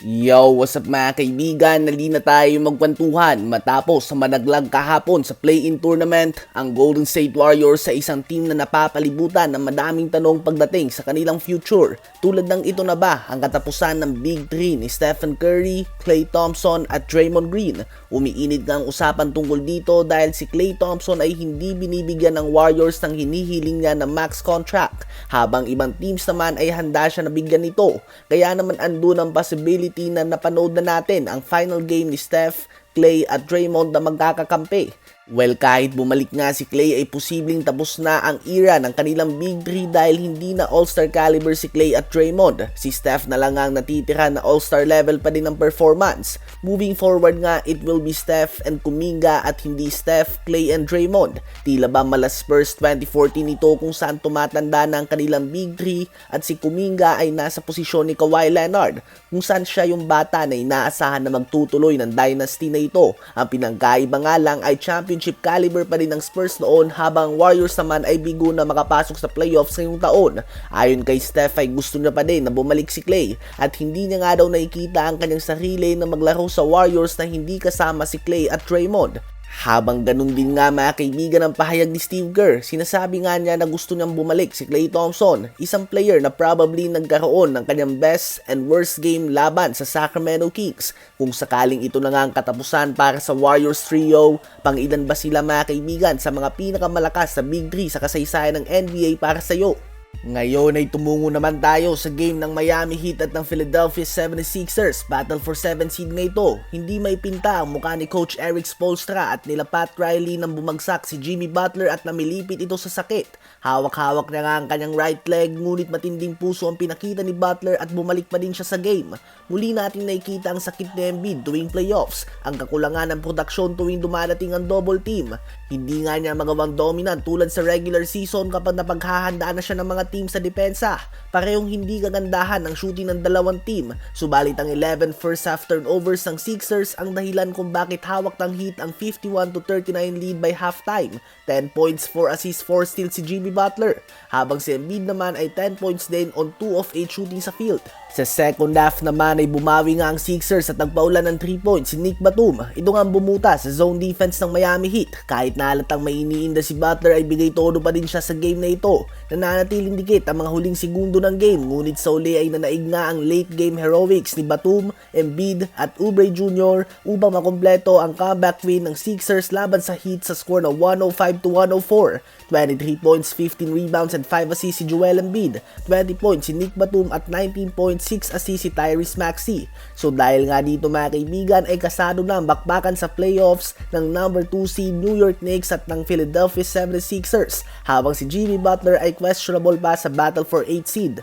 Yo, what's up mga kaibigan? Nali na tayo magkwentuhan matapos sa managlag kahapon sa play-in tournament ang Golden State Warriors sa isang team na napapalibutan ng madaming tanong pagdating sa kanilang future. Tulad ng ito na ba ang katapusan ng Big 3 ni Stephen Curry, Klay Thompson at Draymond Green? Umiinit na ang usapan tungkol dito dahil si Klay Thompson ay hindi binibigyan ng Warriors ng hinihiling niya na max contract, habang ibang teams naman ay handa siya na bigyan nito. Kaya naman andun ang possibility na napanood na natin ang final game ni Steph, Klay at Draymond na magkakakampi. Well, kahit bumalik nga si Klay ay posibleng tapos na ang era ng kanilang Big 3 dahil hindi na All-Star caliber si Klay at Draymond. Si Steph na lang ang natitira na All-Star level pa din ng performance. Moving forward nga, it will be Steph and Kuminga at hindi Steph, Klay and Draymond. Tila ba mala Spurs 2014 ito kung saan tumatanda na ang kanilang Big 3 at si Kuminga ay nasa posisyon ni Kawhi Leonard kung saan siya yung bata na inaasahan na magtutuloy ng dynasty na ito. Ang pinagkaiba nga lang ay championship caliber pa rin ng Spurs noon, habang Warriors naman ay bigo na makapasok sa playoffs ngayong taon. Ayon kay Steph ay gusto niya pa din na bumalik si Klay at hindi niya nga daw nakikita ang kanyang sarili na maglaro sa Warriors na hindi kasama si Klay at Draymond. Habang ganun din nga mga kaibigan ang pahayag ni Steve Kerr, sinasabi nga niya na gusto niyang bumalik si Klay Thompson, isang player na probably nagkaroon ng kanyang best and worst game laban sa Sacramento Kings. Kung sakaling ito na nga ang katapusan para sa Warriors trio, pang-ilan ba sila mga kaibigan sa mga pinakamalakas sa Big 3 sa kasaysayan ng NBA para sa iyo? Ngayon ay tumungo naman tayo sa game ng Miami Heat at ng Philadelphia 76ers. Battle for 7 seed na ito. Hindi may pinta ang mukha ni Coach Erik Spoelstra at nila Pat Riley nang bumagsak si Jimmy Butler at namilipit ito sa sakit. Hawak-hawak na nga ang kanyang right leg, ngunit matinding puso ang pinakita ni Butler at bumalik pa din siya sa game. Muli natin nakikita ang sakit ni Embiid tuwing playoffs, ang kakulangan ng produksyon tuwing dumadating ang double team. Hindi nga niya magawang dominant tulad sa regular season kapag napaghahandaan na siya ng mga team sa depensa. Parehong hindi kagandahan ang shooting ng dalawang team, subalit ang 11 first half turnovers ng Sixers ang dahilan kung bakit hawak ng Heat ang 51-39 lead by halftime. 10 points, 4 assists, 4 steals si Jimmy Butler, habang si Embiid naman ay 10 points din on 2 of 8 shooting sa field. Sa second half naman ay bumawi nga ang Sixers at nagpaulan ng 3 points si Nick Batum. Ito nga ang bumuta sa zone defense ng Miami Heat. Kahit nahalatang may iniinda si Butler ay bigay todo pa din siya sa game na ito. Nananatiling dikit ang mga huling segundo ng game, ngunit sa uli ay nanaig nga ang late game heroics ni Batum, Embiid at Oubre Jr. upang makompleto ang comeback win ng Sixers laban sa Heat sa score na 105-104. 23 points, 15 rebounds and 5 assists si Joel Embiid, 20 points si Nick Batum at 19 points, 6 assists si Tyrese Maxey. So dahil nga dito mga kaibigan ay kasado na ang bakbakan sa playoffs ng number 2 seed New York Knicks at ng Philadelphia 76ers, habang si Jimmy Butler ay questionable pa sa battle for 8 seed.